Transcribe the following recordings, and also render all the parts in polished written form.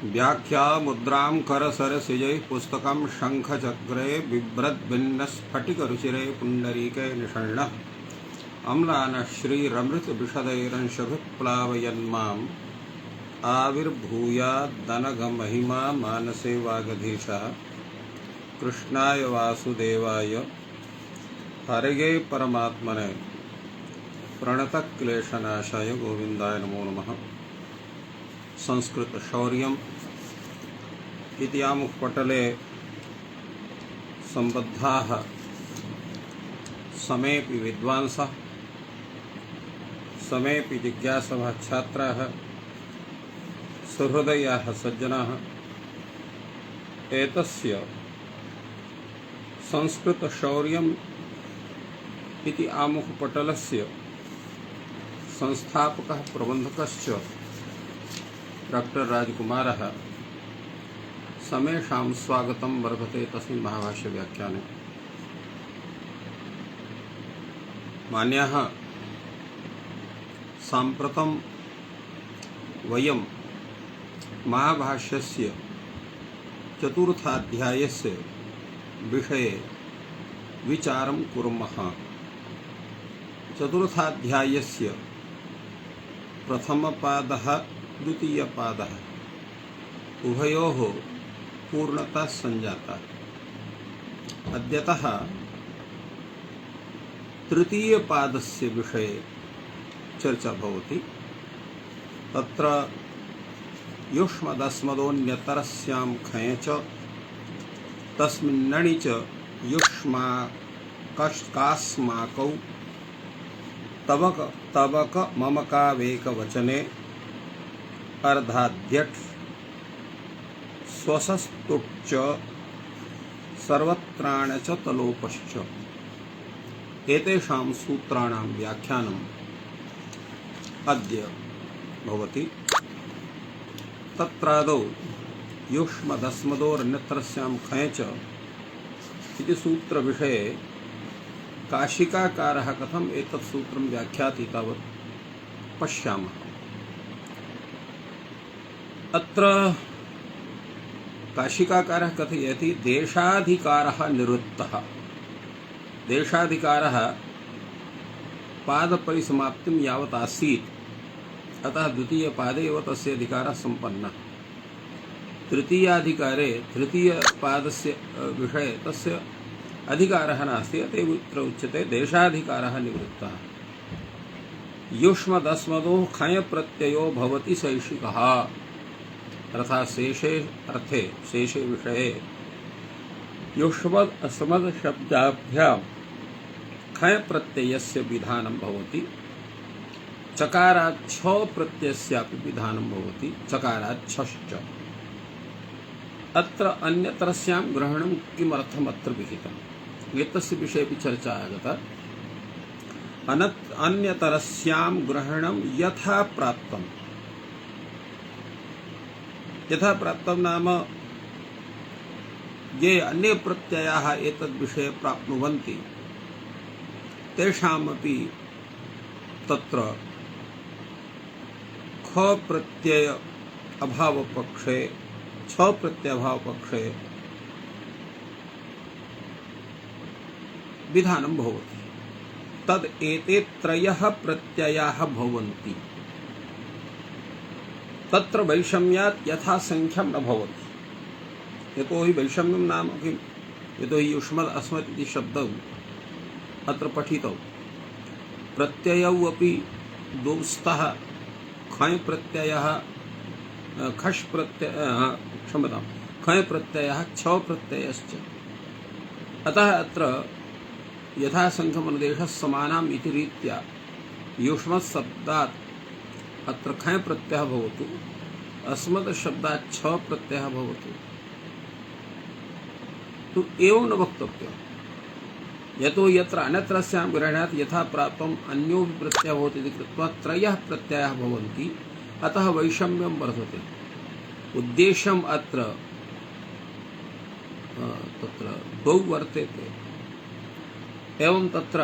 व्याख्या मुद्रां करसरसिजैः पुस्तकं शङ्खचक्रे बिभ्रद्भिन्नस्फटिकरुचिरे पुण्डरीके निषण्णः अम्लानः श्रीरमृतविशदैरंशभिः प्लावयन्माम् आविर्भूयादनघमहिमा मानसे वागधीशः कृष्णाय वासुदेवाय हरये परमात्मने प्रणतक्लेशनाशाय गोविन्दाय नमो नमः। संस्कृत शौर्यम् इति आमुखपटले सम्बद्धाः समेऽपि विद्वांसः समेऽपि जिज्ञासवः छात्राः सुहृदयाः सज्जनाः एतस्य संस्कृतशौर्यम् इति आमुखपटलस्य संस्थापकः प्रबन्धकश्च डॉक्टर राजकुमारः समेषां स्वागतं वर्धते तस्मिन् महाभाष्य व्याख्याने। मान्याः, साम्प्रतं वयं महाभाष्यस्य चतुर्थाध्यायस्य विषये विचारं कुर्मः। चतुर्थाध्यायस्य प्रथमपादः द्वितीयपादः उभयोः पूर्णता संजाता। अद्यतः तृतीयपादस्य विषये चर्चा भवति। तत्र युष्मदस्मदोऽन्यतरस्यां खञ् च तस्मिन्नणि च युष्माकस्माकौ तबक तबक ममकावेकवचने अर्धाद्यट् स्वसस्तुच्च सर्वत्राण च तलोपश्च एतेषां सूत्राणां व्याख्यानम् अद्य भवति। तत्रादौ युष्मदस्मदोरन्यतरस्यां खञ् च इति सूत्रविषये काशिकाकारः कथम् एतत् सूत्रं व्याख्याति तावत् पश्यामः। अत्र काशिकाकारः कथयति देशाधिकारः निवृत्तः। देशाधिकारः पादपरिसमाप्तिं यावत् आसीत्, अतः द्वितीयपादे एव तस्य अधिकारः सम्पन्नः। तृतीयाधिकारे तृतीयपादस्य विषये तस्य अधिकारः नास्ति, अत एव अत्र उच्यते देशाधिकारः निवृत्तः। युष्मदस्मदोः खञ् प्रत्ययो भवति शैषिकः, अर्थात् शेषे अर्थे शेषे विषये युष्मद् अस्मद् शब्दाभ्यां खञ् प्रत्ययस्य विधानं भवति। चकारात् छ प्रत्ययस्यापि विधानं भवति, चकारात् छश्च। अत्र अन्यतरस्यां ग्रहणं किमर्थम् अत्र विहितम् एतस्य विषयेपि चर्चा आगता। अन्यतरस्यां ग्रहणं यथा प्राप्तम्। यथा प्राप्तं नाम ये अन्ये प्रत्ययाः एतद्विषये प्राप्नुवन्ति तेषामपि तत्र ख प्रत्यय अभावपक्षे छ प्रत्ययभावपक्षे विधानं भवति। तद् एते त्रयः प्रत्ययाः भवन्ति। तत्र वैषम्यात् यथा संख्यं न भवति। यतोहि वैषम्यं नाम किं? यतोहि युष्मद् अस्मद् इति शब्दौ अत्र पठितौ। प्रत्ययौ अपि द्वौ स्तः। खञ् प्रत्ययः खश् प्रत्ययः क्षम्यतां खञ् प्रत्ययः छ प्रत्ययश्च। अतः अत्र यथासंख्यमनुदेशः समानाम् इति रीत्या युष्मत् शब्दात् अत्र खञ् प्रत्ययः भवतु, अस्मद् शब्दात् छ प्रत्ययः भवतु। तो एवं न वक्तव्यम्। यतो यत्र अन्यतरस्यां ग्रहणात् यथा प्राप्तम् अन्योऽपि प्रत्ययः भवति इति कृत्वा त्रयः प्रत्ययाः भवन्ति, अतः वैषम्यं वर्धते। उद्देश्यम् अत्र तत्र द्वौ वर्तेते। एवं तत्र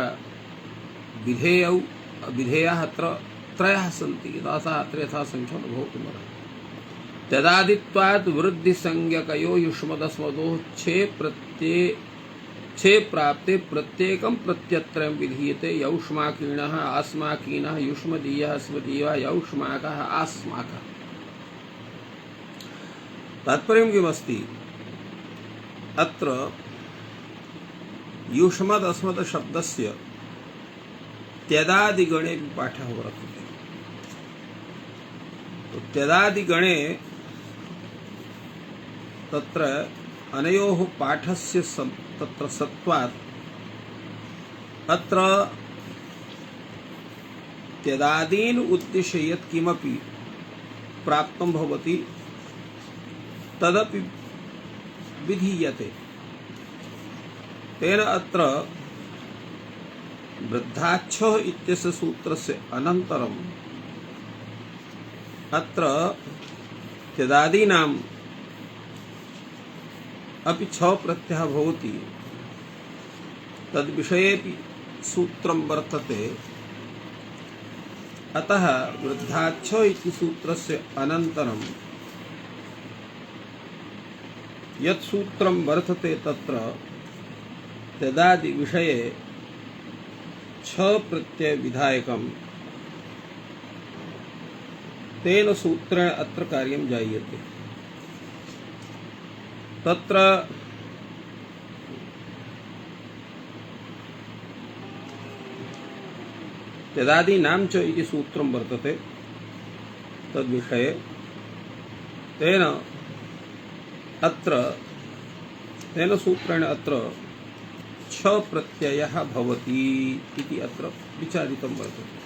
विधेयाः अत्र त्रयः सन्ति, अतः अत्र यथा संख्या न भवितुमर्हति। तदादित्वात् वृद्धि संज्ञकयो युष्मदस्मदो छे प्राप्ते प्रत्येकं प्रत्यत्रं विधीयते यौष्माकीणः आस्माकीनः युष्मदीयः अस्मदीयः यौष्माकः आस्माकः। तात्पर्यं किमस्ति? अत्र युष्मद् अस्मद् शब्दस्य त्यदादिगणे पाठः वर्तते। त्यदादिगणे तत्र अनयोः पाठस्य तत्र सत्वात् अत्र त्यदादीन् उद्दिश्य यत् किमपि प्राप्तं भवति तदपि विधीयते। तेन अत्र वृद्धाच्छः इत्यस्य सूत्रस्य अनन्तरम् अत्र त्यदादीनाम् अपि छ प्रत्ययः भवति, तद्विषयेपि सूत्रं वर्तते। अतः वृद्धाच्छ इति सूत्रस्य अनन्तरं यत् सूत्रं वर्तते तत्र त्यदादि विषये छ प्रत्यय विधायकं तेन सूत्रेण अत्र कार्यं जायते। तत्र त्यदादीनां च इति सूत्रं वर्तते तद्विषये। तेन सूत्रेण अत्र छ प्रत्ययः भवति इति अत्र विचारितं वर्तते।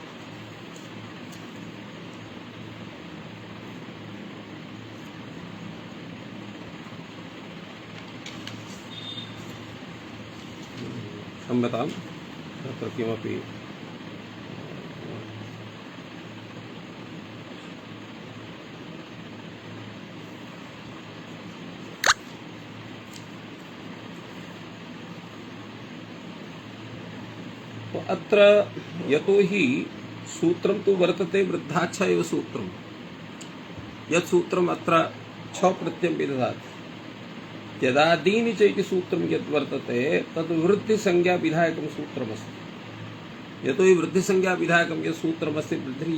क्षम्यतां, तत्र किमपि अत्र यतो हि सूत्रं तु वर्तते वृद्धाच्छ एव सूत्रं। यत् सूत्रम् अत्र छ प्रत्ययं विदधाति। त्यदादीनि च इति सूत्रं यद् वर्तते तद् वृद्धिसंज्ञा विधायकं सूत्रमस्ति। यतो हि वृद्धिसंज्ञा विधायकं यत् सूत्रमस्ति वृद्धिः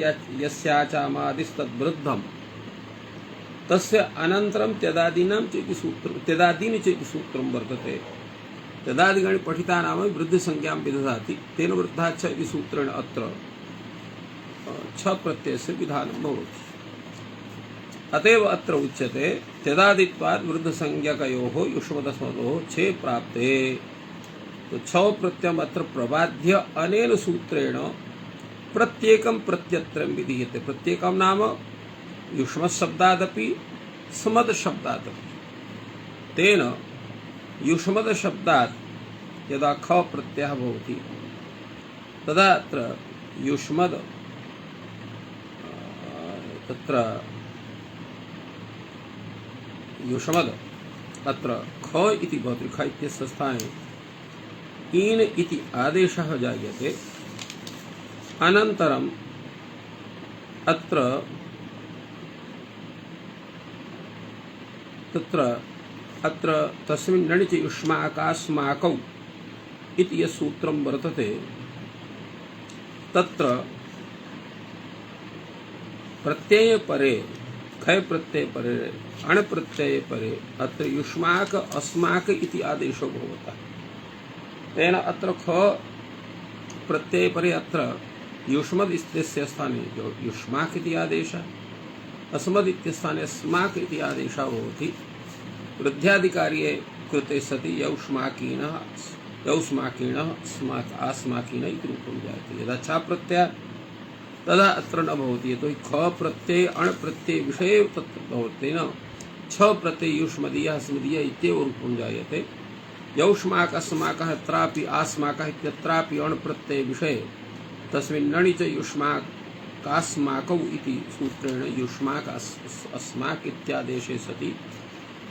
यस्याचामादिस्तद्वृद्धं तस्य अनन्तरं त्यदादीनां च इति सूत्रं त्यदादीनि च इति सूत्रं वर्तते। त्यदादिगणे पठिता नाम वृद्धिसंज्ञां विदधाति। तेन वृद्धाच्छ इति सूत्रेण अत्र छ प्रत्ययस्य विधानं भवति। अतएव अत्र उच्यते त्यदादित्वात् वृद्धसंज्ञकयोः युष्मदस्मदोः छे प्राप्ते। तो छ प्रत्ययम् अत्र प्रबाध्य अनेन सूत्रेण प्रत्येकं प्रत्यत्रं विधीयते। प्रत्येकं नाम युष्मत् शब्दादपि स्मद् शब्दादपि। तेन युष्मद् शब्दात् यदा ख प्रत्ययः भवति तदा अत्र युष्मद् तत्र युष्मद् अत्र ख इति भवति। ख इत्यस्य स्थाने ईन् इति आदेशः जायते। अनन्तरम् अत्र अत्र तस्मिन् नणि च युष्माकास्माकौ इति यत् सूत्रं वर्तते तत्र प्रत्यये परे खय प्रत्यये परे अण प्रत्यये परे अत्र युष्माक अस्माक इति आदेशो भवतः। तेन अत्र ख प्रत्यये परे अत्र युष्मद् इत्यस्य स्थाने युष्माक इति आदेशः, अस्मद् इत्यस्य स्थाने अस्माक इति आदेशः भवति। वृद्ध्यादिकार्ये कृते सति यौष्माकीनः आस्माकीनः इति रूपं जायते। यदा छ प्रत्ययः तदा अत्र न भवति। यतो हि ख प्रत्यये अण् प्रत्यये विषये तत्र भवति। न छ प्रत्यये युष्मदीयः अस्मदीयः इत्येव रूपं जायते। यौष्माक अस्माकः अत्रापि आस्माकः इत्यत्रापि अण् प्रत्यये विषये तस्मिन् नणि च युष्माकास्माकौ इति सूत्रेण युष्माक अस्माक इत्यादेशे सति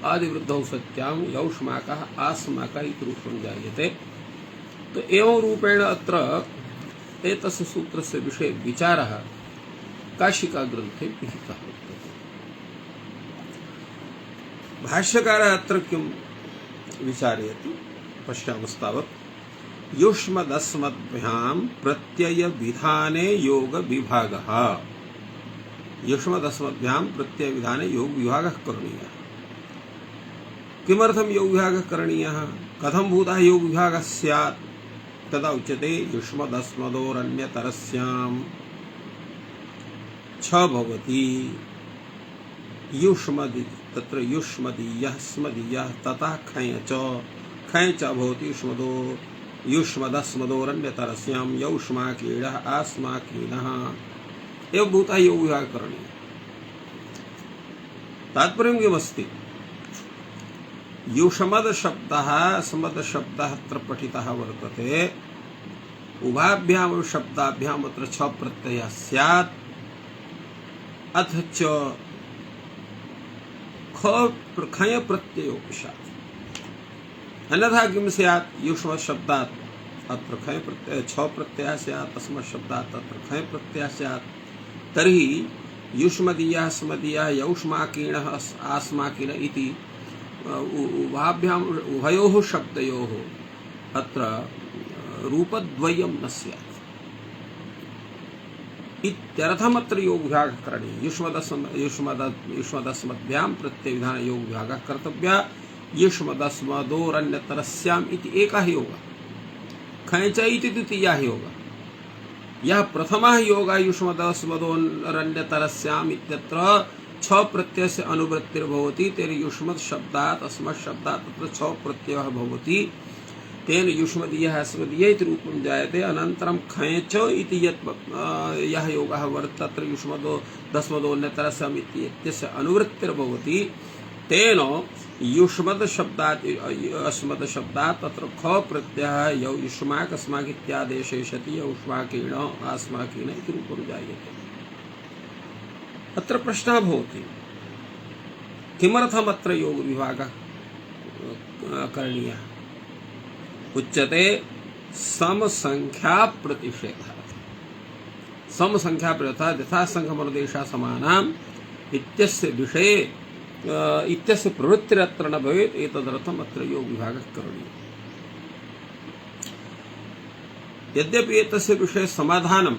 आदिवृद्धौ सत्यां यौष्माकः आस्माकः इति रूपं जायते। तो एवं रूपेण अत्र एतस्य सूत्रस्य विषये विचारः काशिका ग्रन्थे विहितः वर्तते। भाष्यकार अत्र किं विचारयति पश्यामस्तावत् युष्मदस्मद्भ्यां प्रत्यय विधाने योग विभागः युष्मदस्मद्भ्यां प्रत्यय विधाने योग विभागः करणीयः किमर्थं योग विभागः करणीयः कथं भूतः योग विभागः स्यात् तदा उच्यते युष्मदस्मदोरन्यतरस्यां छ भवति युष्मदि तत्र युष्मदीयः स्मदीयः तथा खञ् च भवति युष्मदो युष्मदस्मदोरन्यतरस्यां यौष्माकीणः आस्माकीनः एवं भूतः योग विभागः करणीयः तात्पर्यं किमस्ति युष्मद शब्दः स्मद शब्दः अत्र पठितः वर्तते उभाभ्यां शब्दाभ्याम् अत्र छ प्रत्ययः स्यात् अथ च खञ् प्रत्ययो स्यात् अन्यथा किं स्यात् युष्मद् शब्दात् अत्र खञ् प्रत्यय छ प्रत्ययः स्यात् तस्मत् शब्दात् अत्र खञ् प्रत्ययः स्यात् तर्हि युष्मदीयः स्मदीयः यौष्माकीणः आस्माकीन इति उभाभ्याम् उभयोः शब्दयोः अत्र रूपद्वयं न स्यात् इत्यर्थमत्र योग विभागः करणीयः युष्मदस्मद्भ्यां प्रत्ययविधान योग विभागः कर्तव्यः युष्मदस्मदोरन्यतरस्याम् इति एकः योगः खञ् च इति द्वितीयः योगः यः प्रथमः योगः युष्मदस्मदोरन्यतरस्याम् इत्यत्र छ प्रत्ययस्य अनुवृत्तिर्भवति तेन युष्मद् शब्दात् अस्मत् शब्दात् तत्र छ प्रत्ययः भवति तेन युष्मदीयः अस्मदीयः इति रूपं जायते अनन्तरं खञ् च इति यः योगः वर्तते तत्र युष्मदो दस्मदोन्यतरस्याम् इत्यस्य अनुवृत्तिर्भवति तेन युष्मद् शब्दात् अस्मद् शब्दात् तत्र ख प्रत्ययः युष्माक् अस्माक् इत्यादेशे सति यौष्माकीण आस्माकीन इति रूपं जायते अत्र प्रश्नः भवति किमर्थमत्र योग विभागः करणीयः उच्यते समसंख्या प्रतिषेधः समसंख्या प्रतिषेधः यथा संघमनुदेशा समानाम् इत्यस्य विषये इत्यस्य प्रवृत्तिरत्र न भवेत् एतदर्थम् अत्र योग विभागः करणीयः यद्यपि एतस्य विषये समाधानं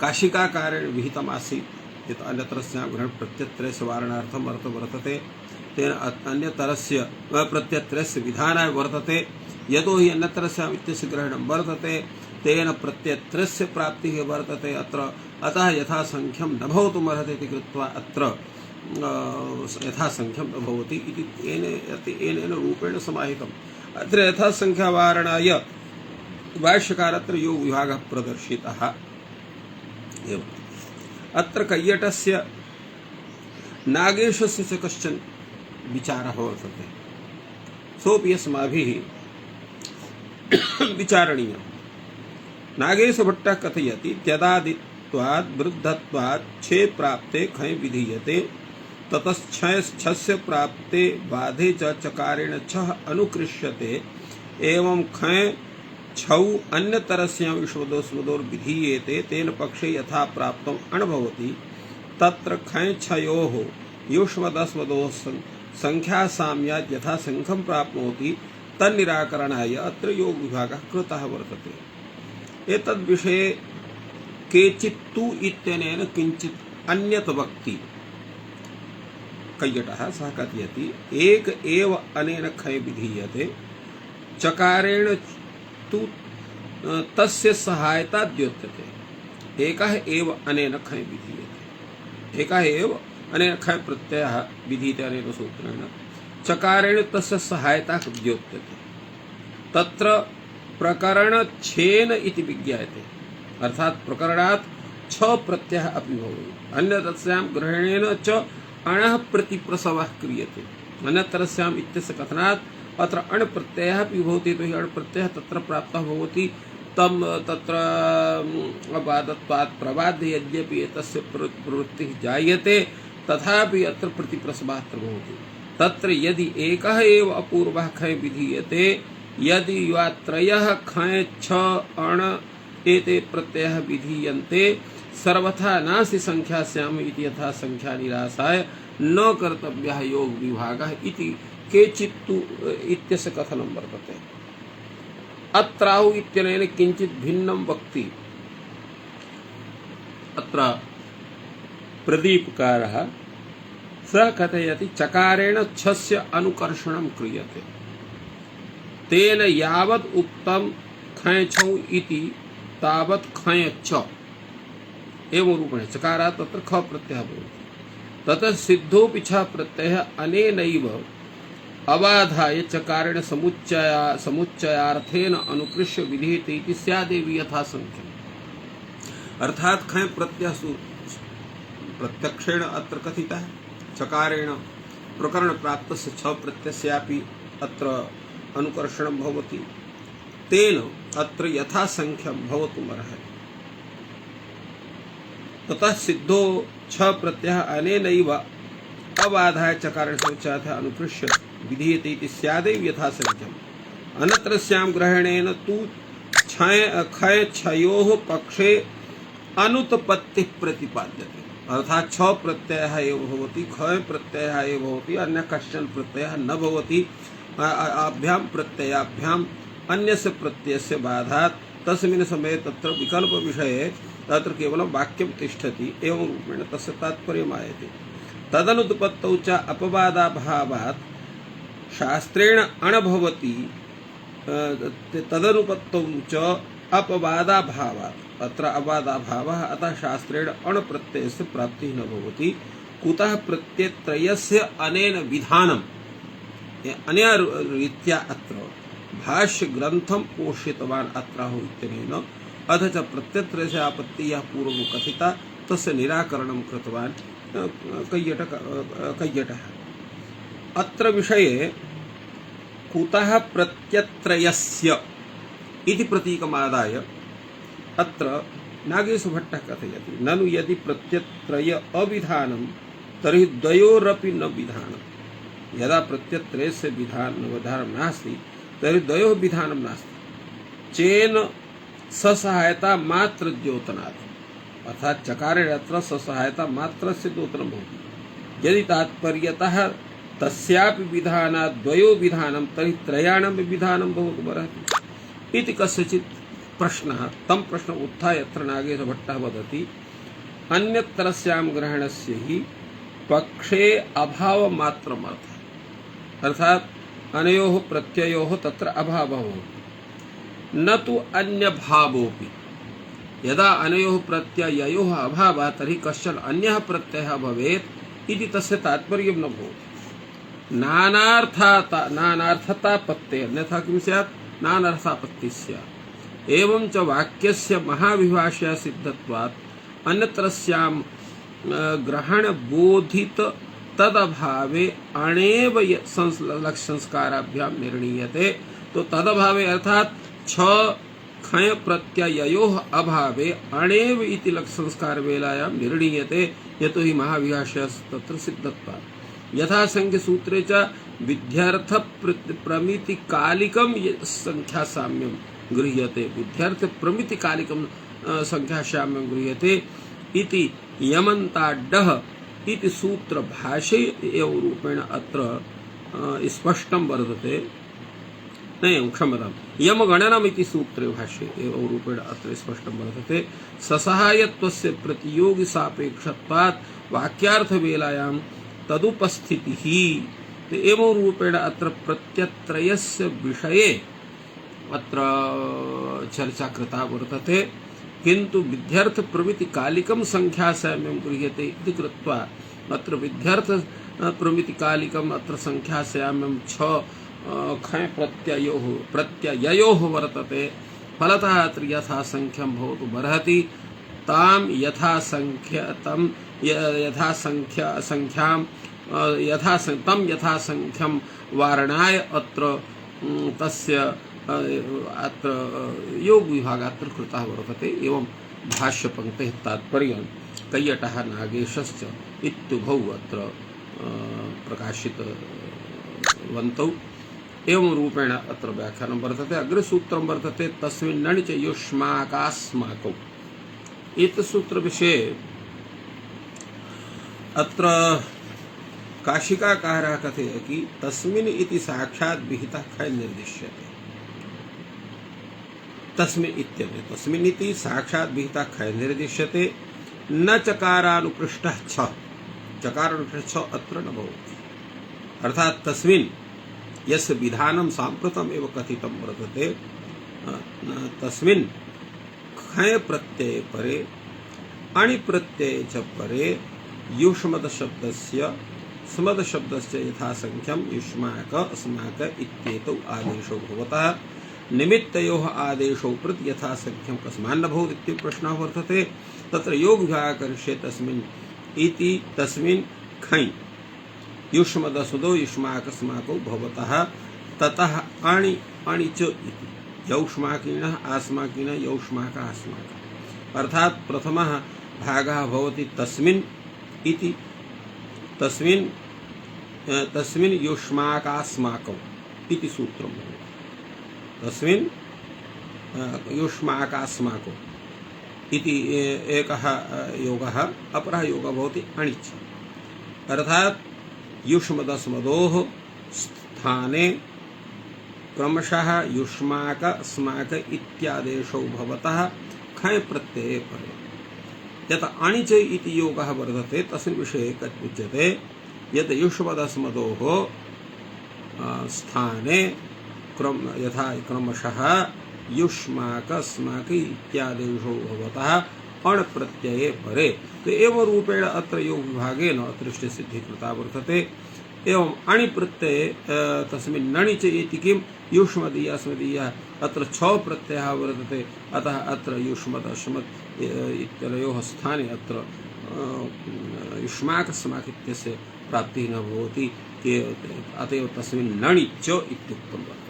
काशिकाकारेण विहितमासीत् यत् अन्यतरस्य ग्रहण प्रत्यत्रस्य वारणार्थं वर्तते तेन अन्यतरस्य प्रत्यत्रस्य विधानाय वर्तते यतो हि अन्यतरस्याम् इत्यस्य ग्रहणं वर्तते तेन प्रत्यत्रस्य प्राप्तिः वर्तते अत्र अतः यथासङ्ख्यं न भवितुमर्हति इति कृत्वा अत्र यथासङ्ख्यं न भवति इति एनेन रूपेण समाहितम् अत्र यथासङ्ख्यावारणाय भाष्यकारत्र योग विभागः प्रदर्शितः एवं अत्र कैयटस्य नागेशस्य च कश्चन विचारः वर्तते सोऽपि अस्माभिः विचारणीयः नागेशभट्टः कथयति त्यदादित्वात् वृद्धत्वात् छे प्राप्ते खञ् विधीयते ततश्छस्य प्राप्ते बाधे च चकारेण छः अनुकृष्यते एवं खञ् छौ अन्यतरस्यां युष्मदोर्विधीयेते तेन पक्षे यथा प्राप्तम् अण् भवति तत्र खञ् छयोः युष्मदस्मदोः संख्या साम्यात् यथा संख्यं प्राप्नोति तन्निराकरणाय अत्र योग विभागः कृतः वर्तते एतद्विषये केचित् तु इत्यनेन किञ्चित् अन्यत् वक्ति कैयटः सः कथयति एक एव अनेन खञ् विधीयते चकारेण तु तस्य सहायता द्योत्यते एकः एव अनेन खञ् विधीयते एकः एव अनेन खञ् प्रत्ययः विधीयते अनेन सूत्रेण चकारेण तस्य सहायता द्योत्यते तत्र प्रकरणच्छेन इति विज्ञायते अर्थात् प्रकरणात् छ प्रत्ययः अपि भवति अन्यतरस्यां ग्रहणेन च अणः प्रतिप्रसवः क्रियते अन्यतरस्याम् इत्यस्य कथनात् अत्र अण् प्रत्ययः अपि भवति तो हि अण् प्रत्ययः तत्र प्राप्तः भवति तं तत्र अबाधत्वात् प्रबाध्य यद्यपि एतस्य प्रवृत्तिः जायते तथापि अत्र प्रतिप्रसवः अत्र भवति तत्र यदि एकः एव अपूर्वः खञ् विधीयते यदि या त्रयः खञ् छ अण् एते प्रत्ययः विधीयन्ते सर्वथा नास्ति संख्यास्याम् इति यथा संख्या निरासाय न कर्तव्यः योग विभागः इति केचित्तु इत्यस्य कथनं वर्तते। अत्राहु इत्यनेन किञ्चित् भिन्नं वक्ति। अत्र प्रदीपकारः स कथयति चकारेण छस्य अनुकर्षणं क्रियते, तेन यावत् उक्तं खञ्छौ इति तावत् खञ्च एवं रूपेण चकारात् तत्र ख प्रत्ययः भवति। ततः सिद्धोऽपि छ प्रत्ययः अनेनैव अबाधाय चकारेण समुच्चयार्थेन अनुकृष्य विधीयते इति स्यादेव यथासंख्यम्। अर्थात खञ् प्रत्ययः प्रत्यक्षेण अत्र कथितः, चकारेण प्रकरण प्राप्तस्य छ प्रत्ययस्यापि अत्र अनुकर्षणं भवति, तेन अत्र यथासंख्यं भवितुमर्हति। ततः सिद्धो छ प्रत्ययः अनेनैव अबाधाय चकारेण समुच्चयार्थेन अनुकृष्य विधीयते इति स्यादेव यथासंख्यम्। अनत्रस्यां ग्रहणेन तु खय छयोः पक्षे अनुत्पत्तिः प्रतिपाद्यते। अर्थात छ प्रत्ययः एव भवति, खय प्रत्ययः एव भवति, अन्य कश्चन प्रत्ययः न भवति। आभ्यां प्रत्ययाभ्याम् अन्यस्य प्रत्ययस्य बाधात् तस्मिन् समये तत्र विकल्प विषये तत्र केवलं वाक्यं तिष्ठति, एवं रूपेण तस्य तात्पर्यम् आयते। तदनुत्पत्तौ च अपवादाभावात् शास्त्रेण अण भवति, तदनुपत्तौ च अपवादाभावात् अत्र अवादाभावः, अतः शास्त्रेण अण प्रत्ययस्य प्राप्तिः न भवति। कुतः प्रत्ययत्रयस्य अनेन विधानम् अनया रीत्या अत्र भाष्य ग्रंथं पोषितवान् अत्राहु इत्यनेन, अथ च प्रत्ययत्रयस्य आपत्तिः यः पूर्वं कथिता तस्य निराकरणं कृतवान् कैयटः। अत्र विषये कुतः प्रत्ययत्रयस्य इति प्रतीकमादाय अत्र नागेशभट्टः कथयति, ननु यदि प्रत्ययत्रय अविधानं तर्हि द्वयोरपि न विधानं। यदा प्रत्ययत्रयस्य विधानं नास्ति तर्हि द्वयोः विधानं नास्ति। चेन ससहायता मात्र द्योतनात्, अर्थात चकारेण अत्र ससहायता मात्रस्य द्योतनं भवति। यदि तात्पर्यतः तस्यापि विधानात् द्वयो विधानं तर्हि त्रयाणामपि विधानं भवितुमर्हति इति कस्यचित् प्रश्नः। तं प्रश्नम् उत्थाय यत्र नागेशभट्टः वदति, अन्यत्रस्यां ग्रहणस्य हि पक्षे अभावमात्रमर्थः, अर्थात अनयोः प्रत्ययोः तत्र अभावः भवति, न तु अन्यभावोऽपि। यदा अनयोः प्रत्यययोः अभावः तर्हि कश्चन अन्यः प्रत्ययः भवेत् इति तस्य तात्पर्यं न भवति। नानार्थतापत्तेः, अन्यथा किं स्यात्, नानार्थापत्तिः स्यात्। एवं च वाक्यस्य महाविभाषया सिद्धत्वात् अन्यत्रस्यां ग्रहणबोधित तदभावे अणेव संस्काराभ्याम निर्णीयते। तो तदभावे अर्थात छ खय प्रत्यययोः अभावे अणेव इति संस्कार वेलायां निर्णीयते, यतो हि महाविभाषया तत्र सिद्धत्वात्। यथा संख्य सूत्रे च विध्यर्थ प्रमितिकालिकं संख्यासाम्यं गृह्यते, विध्यर्थ प्रमितिकालिकं संख्यासाम्यं गृह्यते इति यमन्ताड्डः इति सूत्र भाष्ये एव रूपेण अत्र स्पष्टं वर्तते। नहीं, क्षम्यतां, यमगणनम् इति सूत्रे भाष्ये एव रूपेण अत्र स्पष्टं वर्तते। ससहायत्वस्य प्रतियोगी सापेक्षत्वात् वाक्यार्थवेलायां तदुपस्थितिः एवं रूपेण अत्र प्रत्ययत्रयस्य विषये अत्र चर्चा कृता वर्तते। किंतु विध्यर्थ प्रमिति कालिकम संख्यासाम्यं गृह्यते इति कृत्वा अत्र विध्यर्थ प्रमिति कालिकम अत्र संख्यासाम्यं छ खय प्रत्यययोः वर्तते। फलतः अत्र यथासंख्यं भवितुमर्हति। तां यथासंख्यं वारणाय अत्र तस्य अत्र योग विभाग अत्र कृतः वर्तते। एवं भाष्यपङ्क्तेः तात्पर्यं कैयटः नागेशश्च इत्युभौ अत्र प्रकाशितवन्तौ। एवं रूपेण अत्र व्याख्यानं वर्तते। अग्रे सूत्रं वर्तते तस्मिन् नणि च युष्माकास्माकौ। एतत् सूत्रविषये अत्र काशिकाकारः कथयति तस्मिन् इति साक्षात् विहितः खय निर्दिश्यते। तस्मिन् इत्यते तस्मिन् इति साक्षात् विहितः खय निर्दिश्यते न चकारानुकृष्टः छ चकारानुकृष्टः छ अत्र न भवति। अर्थात तस्मिन् यस्य विधानं साम्प्रतम् एव कथितं वर्तते तस्मिन् खय प्रत्यये परे अणि प्रत्यये च परे युष्मद शब्दस्य स्मद शब्दस्य यथासंख्यं युष्माक अस्माक इत्येतौ आदेशौ भवतः निमित्तयोः आदेशौ प्रति यथासंख्यं कस्मान्न भवति इति प्रश्नः वर्तते। तत्र योग विभागः करिष्ये तस्मिन् इति तस्मिन् खञ् युष्मदस्मदो युष्माकस्माकौ भवतः ततः अणि अणि च इति यौष्माकिनः आस्माकिनः यौष्माकः अस्माकः। अर्थात् प्रथमः भागः भवति तस्मिन् इति तस्मिन् तस्मिन् युष्माकास्माकौ इति सूत्रं भवति। तस्मिन् युष्माकास्माकौ इति एकः योगः अपरः योगः भवति अणिच्। अर्थात् युष्मदस्मदोः स्थाने क्रमशः युष्माक अस्माक इत्यादेशौ भवतः खय प्रत्यये परे। यत् अणिच इति योगः वर्तते तस्मिन् विषये उच्यते यत् युष्मदस्मदोः स्थाने यथा क्रमशः युष्माक अस्माक इत्यादेशौ भवतः अण् प्रत्यये परे। तो एवं रूपेण अत्र योग विभागेन अदृष्टे सिद्धि कृता वर्तते। एवं अणि प्रत्यये तस्मिन् नणि च इति किं युष्मदीय अस्मदीय अत्र छ प्रत्ययः वर्तते। अतः अत्र युष्मद अस्मद् इत्यनयोः स्थाने अत्र युष्माक अस्माक इत्यस्य प्राप्तिः न भवति। अतएव तस्मिन् नणि च इत्युक्तं वर्तते।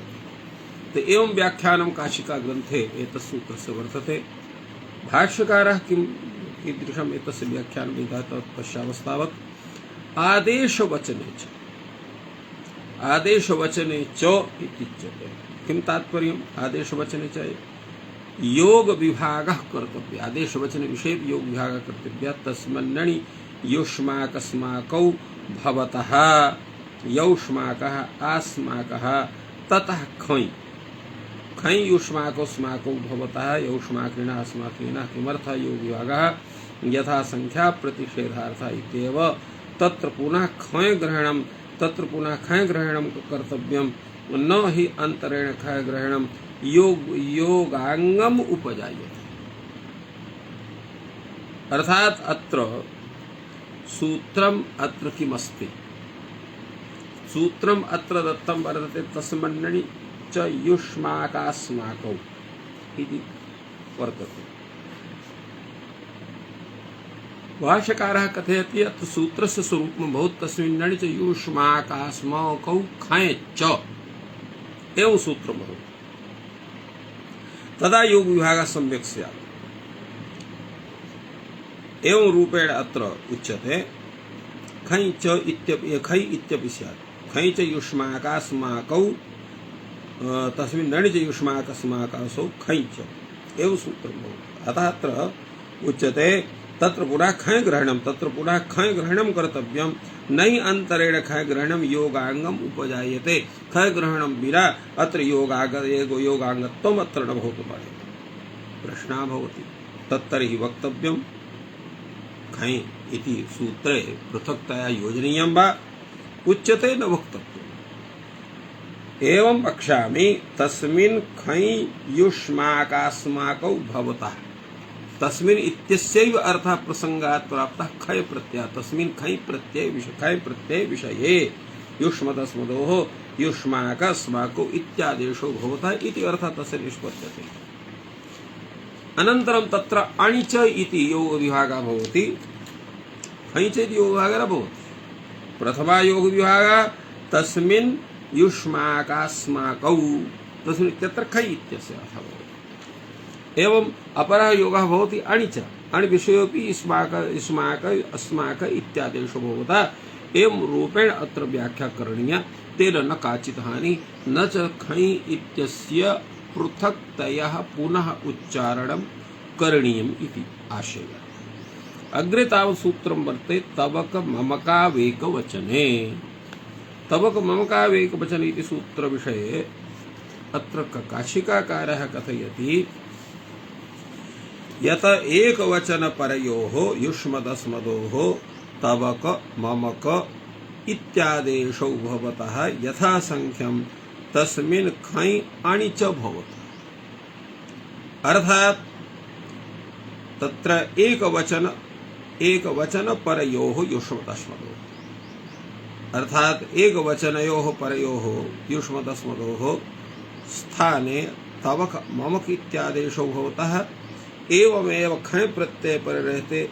तो एवं व्याख्यानं काशिका ग्रन्थे एतत् सूत्रस्य वर्तते। भाष्यकारः किं कीदृशम् एतस्य व्याख्यानं विधातः पश्यामस्तावत् आदेशवचने च इत्युच्यते। किं तात्पर्यम् आदेशवचने च योग विभागः कर्तव्यः। आदेशवचने विषये योग विभागः कर्तव्यः। तस्मन्नणि युष्माकस्माकौ भवतः यौष्माकः आस्माकः ततः खञ् खञ् युष्माकोस्माकौ भवतः यौष्माकिनः अस्माकिनः। किमर्थः योग विभागः यथा संख्या प्रतिषेधार्थः इत्येव। तत्र पुनः खञ् ग्रहणं कर्तव्यं न हि अंतरेण खञ् ग्रहणं योगांगम उपजायते। अर्थात अत्र सूत्रम अत्र किमस्ति सूत्रम अत्र दत्तं वर्तते तस्मन्नणि च युष्माकास्माकौ इति वर्तते। भाष्यकारः कथयति अत्र सूत्रस्य स्वरूपं भवति तस्मिन्नणि च युष्माकास्माकौ खञ् च एवं सूत्रं भवति। तदा योग विभागः सम्यक् स्यात्। एवं रूपेण अत्र उच्यते खञ् च इत्यपि स्यात्। खञ् च युष्माकास्माकौ तस्मिन्नणि च युष्माकस्माकौ खञ् च एवं सूत्रं भवति। अतः अत्र उच्यते तत्र पुनः खञ् ग्रहणं कर्तव्यं न हि अंतरेण खञ् ग्रहणं योगांगम उपजायते। खञ् ग्रहणं विना अत्र योगांगत्वम् अत्र न भवितुमर्हति। प्रश्नः भवति तत्तर्हि वक्तव्यं खञ् इति सूत्रे पृथक्तया योजनीयं वा उच्यते न वक्तव्यम्। एवं वक्ष्यामि तस्मिन् खञ् युष्माकास्माकौ भवतः तस्मिन् इत्यस्यैव अर्थः प्रसंगात् प्राप्तः खय प्रत्ययः। तस्मिन् खञ् प्रत्यय विषये युष्मदस्मदोः युष्माकस्माकौ इत्यादेशो भवतः इति अर्थः तस्य निष्पद्यते। अनन्तरं तत्र अणिच इति योग विभागः भवति। खञ् च इति योग विभागः न भवति। प्रथमा योग विभागः तस्मिन् युष्माकास्माकौ तस्मिन् इत्यत्र खञ् इत्यस्य अर्थः भवति। एवं अपरः योगः भवति अणिच अणि विषयोपि युष्माक अस्माक इत्यादेशो भवतः। एवं रूपेण अत्र व्याख्या करणीया। तेन न काचित् हानि न च खञ् इत्यस्य पृथक्तया पुनः उच्चारणं करणीयम् इति आशयः। अग्रे तावत् सूत्रं वर्तते तवक ममकावेकवचने। तवक ममकावेकवचने इति सूत्रविषये अत्र काशिकाकारः कथयति यत एकवचनपरयोः युष्मदस्मदोः तवक ममक इत्यादेशौ भवतः यथासंख्यं तस्मिन् खञ् अणि च भवतः। अर्थात तत्र एकवचनपरयोः युष्मदस्मदोः, अर्थात एकवचनयोः परयोः युष्मदस्मदोः स्थाने तवक ममक इत्यादेशो भवतः। एवमेव खञ् प्रत्यय परे रहते,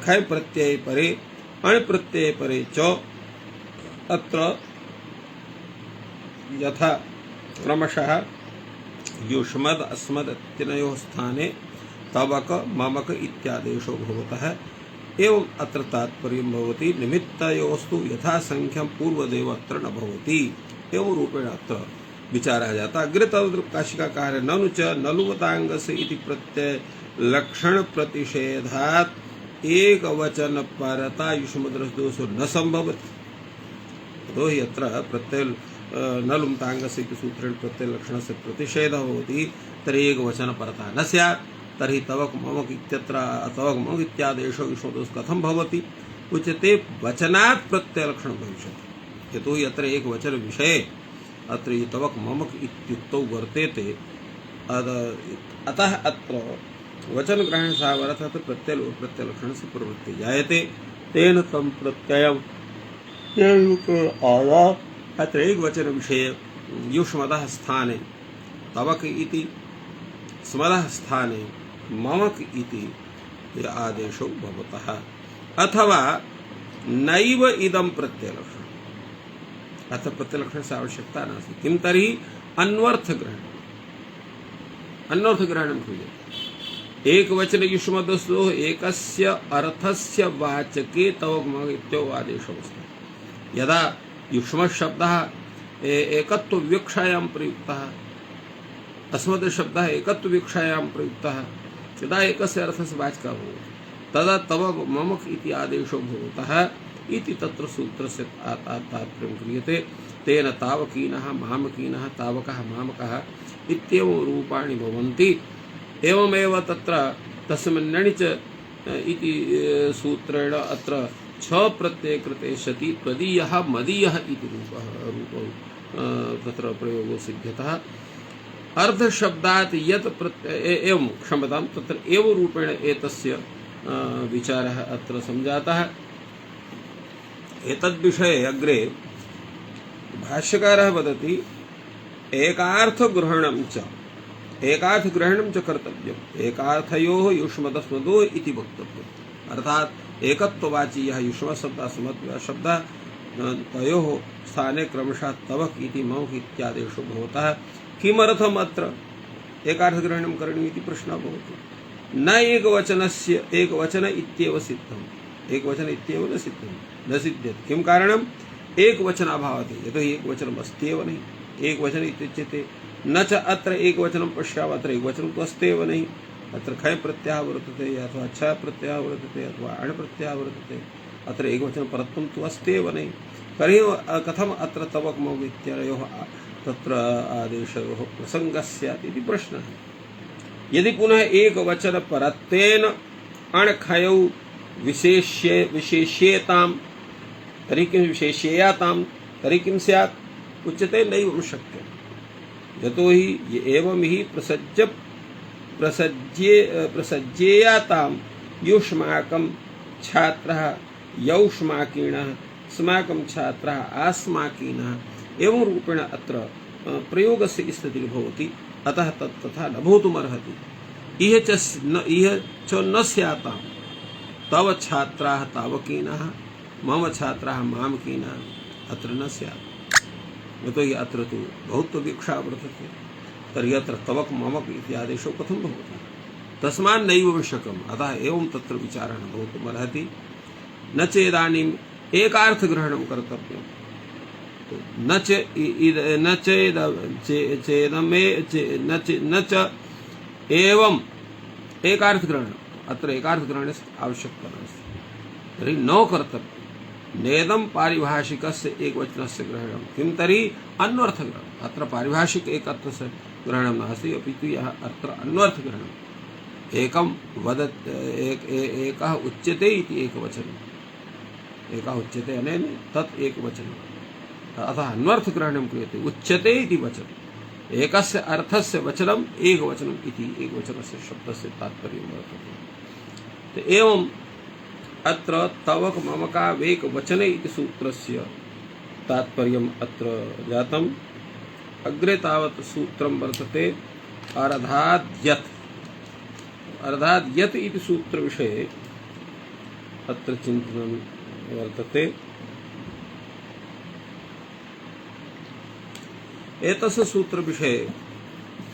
खञ् प्रत्यय परे अण् प्रत्यय परे च अत्र यथा क्रमशः युष्मद् अस्मद् इत्यनयोः स्थाने तवक ममक इत्यादेशो भवतः। एवं अत्र तात्पर्यं भवति निमित्तयोस्तु यथासंख्यं पूर्वदेव अत्र न भवति। एवं रूपेण अत्र विचारः जातः। अग्रे तत्र काशिकाकारः ननु च नलुवताङ्गस्य इति प्रत्यय लक्षण प्रतिषेधात् एकवचन परता युष्मद्रसदोषो न संभवति। तो हि अत्र प्रत्यय नलुमताङ्गस्य इति सूत्रेण प्रत्यय लक्षणस्य प्रतिषेधः भवति, तर्हि एकवचन परता न स्यात्। तर्हि तवक ममक इत्यत्र तवक ममक इत्यादेशो युष्मदोष कथं भवति उच्यते वचनात् प्रत्ययलक्षणं भविष्यति। यतोहि अत्र एकवचन विषये अत्र तवक ममक इत्युक्तौ वर्तेते, अतः अत्र वचन ग्रहण सावरतः प्रत्ययलक्षणस्य प्रवृत्ति जायते। तेन तं प्रत्ययम् अत्र एकवचन विषये युष्मदः स्थाने तवक इति, स्मदः स्थाने ममक इति आदेशो भवतः। अथवा नैव इदं प्रत्ययलक्षणम्, अत्र प्रत्ययलक्षणस्य आवश्यकता नास्ति। किं तर्हि अन्वर्थग्रहणं क्रियते। एकवचन युष्मदस्तोः एकस्य अर्थस्य वाचके तवक ममक इत्यौ आदेशो अस्ति। यदा युष्मशब्दः एकत्वविवक्षायां प्रयुक्तः, अस्मद्शब्दः एकत्वविवक्षायां प्रयुक्तः, यदा एकस्य अर्थस्य वाचकः भवति तदा तवक ममक इति आदेशो भवतः इति तत्र सूत्रस्य तात्पर्यं क्रियते। तेन तावकीनः मामकीनः तावकः मामकः इत्येवं रूपाणि भवन्ति। एवमेव तत्र तस्मिन्नणि च इति सूत्रेण अत्र छ प्रत्यय कृते सति त्वदीयः मदीयः इति रूपौ तत्र प्रयोगो सिद्ध्यतः। अर्धशब्दात् यत् एवं क्षमतां तत्र एव रूपेण एतस्य विचारः अत्र संजातः। एतद्विषये अग्रे भाष्यकारः वदति एकार्थग्रहणं च कर्तव्यम्, एकार्थयोः युष्मदस्मदो इति वक्तव्यम्। अर्थात एकत्ववाची यः युष्मशब्दः अस्मद्शब्दः तयोः स्थाने क्रमशः तवक इति ममक इत्यादेशो भवतः। किमर्थम् अत्र एकार्थग्रहणं करणीयम् इति प्रश्नः भवति। न एकवचनस्य एकवचन इत्येव सिद्धम्, एकवचन इत्येव न सिद्धं, न सिद्ध्यति। किं कारणम्? एकवचनाभावात्, यतोहि एकवचनम् अस्त्येव नहि। एकवचन इत्युच्यते न च अत्र एकवचनं पश्यामः, अत्र एकवचनं तु अस्त्येव नहि। अत्र खञ् प्रत्ययः वर्तते अथवा छ प्रत्ययः वर्तते अथवा अण् प्रत्ययः वर्तते, अत्र एकवचनं परत्वं तु अस्त्येव नहि। तर्हि कथम् अत्र तवक ममक इत्यनयोः तत्र आदेशयोः प्रसङ्गः स्यात् इति प्रश्नः। यदि पुनः एकवचन परत्वेन अण्खयौ विशेष्येतां तर्हि किं विशेष्येयातां तर्हि किं स्यात् उच्यते नैवं शक्यम्। यतोहि एवं हि प्रसज्येयातां युष्माकं छात्रः यौष्माकीणः अस्माकं छात्रः आस्माकीनः एवं रूपेण अत्र प्रयोगस्य स्थितिः भवति। अतः तत् तथा न भवितुमर्हति। इह च न स्यातां तव छात्राः तावकीनः मम छात्राः मामकीनः अत्र न स्यात्। यतोहि अत्र तु बहुत्वविवक्षा वर्तते। तर्हि अत्र तवक ममक इत्यादेशो कथं भवति? तस्मात् नैव आवश्यकम्। अतः एवं तत्र विचारः न भवितुमर्हति। न चेदानीम् एकार्थग्रहणं कर्तव्यम्। न च एवम् एकार्थग्रहणं अत्र एकार्थग्रहणस्य आवश्यकता नास्ति तर्हि न कर्तव्यं नेदं पारिभाषिकस्य एकवचनस्य ग्रहणं किं तर्हि अन्वर्थग्रहणम् अत्र पारिभाषिक एकत्वस्य ग्रहणं नास्ति अपितु यः अत्र अन्वर्थग्रहणम् एकं वदत् एकः उच्यते इति एकवचनम् एकः उच्यते अनेन तत् एकवचनम् अतः अन्वर्थग्रहणं क्रियते उच्यते इति वचनम् एकस्य अर्थस्य वचनम् एकवचनम् इति एकवचनस्य शब्दस्य तात्पर्यं वर्तते एवम् अत्र तवक ममका वेक वचने इति सूत्रस्य तात्पर्यम् अत्र जातम् अग्रे तावत् सूत्रं वर्तते अर्धाद्यत् अर्धाद्यत् इति सूत्रविषये अत्र चिन्तनं वर्तते एतस्य सूत्रविषये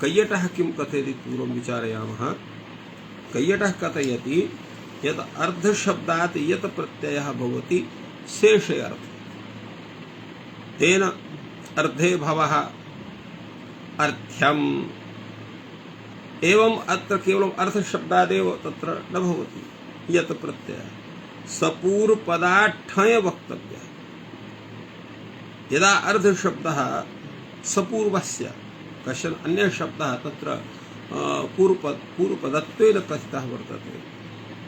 कैयटः किं कथयति पूर्वं विचारयामः कैयटः कथयति यत् अर्धशब्दात् यत् प्रत्ययः भवति शेषे अर्थे तेन अर्धे भवः अर्थ्यम् एवम् अत्र केवलम् अर्थशब्दादेव तत्र न भवति यत् प्रत्ययः सपूर्वपदात् ठञ् वक्तव्यः यदा अर्धशब्दः सपूर्वस्य कश्चन अन्यः शब्दः तत्र पूर्वपदत्वेन कथितः वर्तते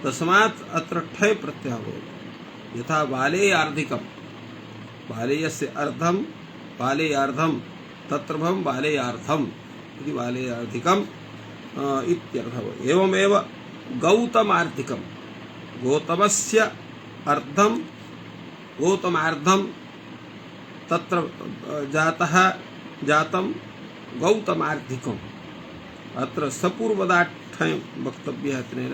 तस्मात् अत्र ठञ् प्रत्ययः भवति यथा बालेयार्धिकं बालेयस्य अर्धं बालेयार्धं तत्र भवं बालेयार्थम् इति बालेयार्धिकम् इत्यर्थः एवमेव गौतमार्धिकं गौतमस्य अर्धं गौतमार्धं तत्र जातं गौतमार्धिकम् अत्र सपूर्वदात् ठञ् वक्तव्यः तेन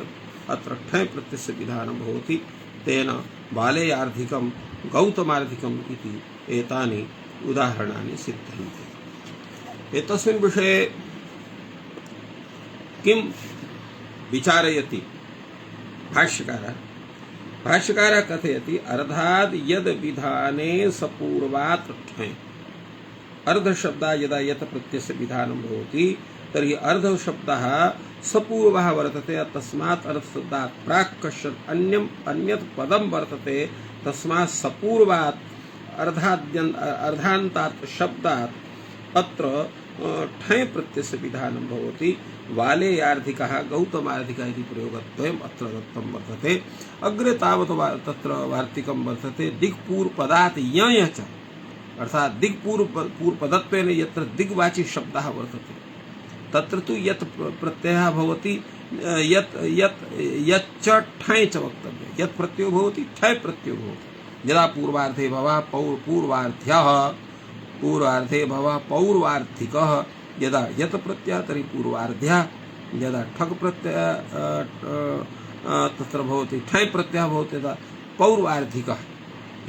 अत्र ठञ् प्रत्ययस्य विधानं भवति तेन बालेयार्धिकं गौतमार्धिकम् इति एतानि उदाहरणानि सिद्धन्ते एतस्मिन् विषये किं विचारयति भाष्यकारः कथयति अर्धाद् यद् विधाने सपूर्वात् ठञ् अर्धशब्दः यदा यत् प्रत्ययस्य विधानं भवति तर्हि अर्धशब्दः सपूर्वः वर्तते तस्मात् अर्धशब्दात् प्राक् कश्चन अन्यत् पदं वर्तते तस्मात् सपूर्वात् अर्धान्तात् शब्दात् अत्र ठञ् प्रत्ययस्य विधानं भवति वालेयार्धिकः गौतमार्धिकः इति प्रयोगद्वयम् अत्र दत्तं वर्तते अग्रे तावत् तत्र वार्तिकं वर्तते दिक्पूर्वपदात् यञ् च अर्थात् दिक्पूर्वपदत्वेन यत्र दिग्वाची शब्दः वर्तते तत्र तु यत् प्रत्ययः भवति यच्च ठञ् च वक्तव्यः यत् प्रत्ययो भवति ठञ् प्रत्ययो भवति यदा पूर्वार्धे भवः पूर्वार्ध्यः पूर्वार्धे भवः पौर्वार्धिकः यदा यत् प्रत्ययः तर्हि पूर्वार्ध्यः यदा ठक् प्रत्ययः तत्र भवति ठञ् प्रत्ययः भवति तदा पौर्वार्धिकः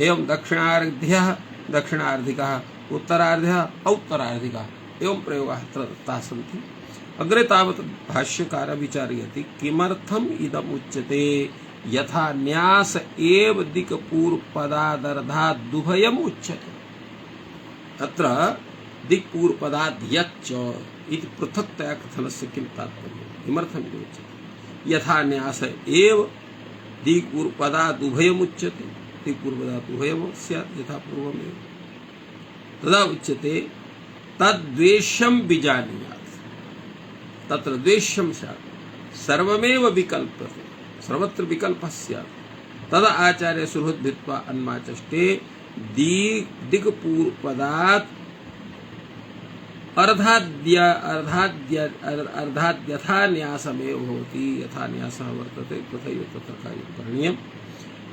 एवं दक्षिणार्ध्यः दक्षिणार्धिकः उत्तरार्ध्यः औत्तरार्धिकः एवं प्रयोगाः अत्र दत्ताः सन्ति अग्रे तावत् भाष्यकारः विचारयति किमर्थम् इदम् उच्यते यथा न्यास एव दिक्पूर्वपदादर्धादुभयम् उच्यते अत्र दिक्पूर्वपदाद् यच्च इति पृथक्तया कथनस्य किं तात्पर्यं किमर्थम् इति उच्यते यथा न्यास एव दिक्पूर्वपदादुभयम् उच्यते दिक्पूर्वपदात् उभयं स्यात् यथा पूर्वमेव तदा उच्यते तद्द्वेष्यं विजानीयात् तत्र द्वेष्यं स्यात् सर्वमेव विकल्पते सर्वत्र विकल्पः स्यात् तदा आचार्य सुहृद्भित्वा अन्माचष्टे दिक्पूर्वपदात् अर्धाद्यथा न्यासमेव भवति यथा न्यासः वर्तते तथैव तत्र कार्यं करणीयम्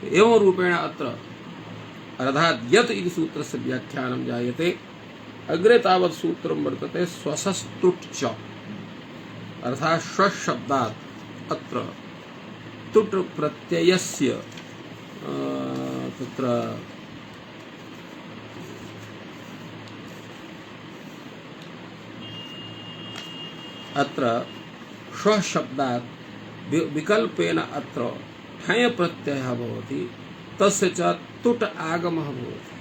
एवं रूपेण अत्र अर्धाद्यत् इति सूत्रस्य व्याख्यानं जायते अग्रे तावत् सूत्रं वर्तते स्वसस्तुट् च अर्थात् स्वशब्दात् अत्र तुट् प्रत्ययस्य तत्र अत्र स्वशब्दात् विकल्पेन अत्र ठञ् प्रत्ययः भवति तस्य च तुट् आगमः भवति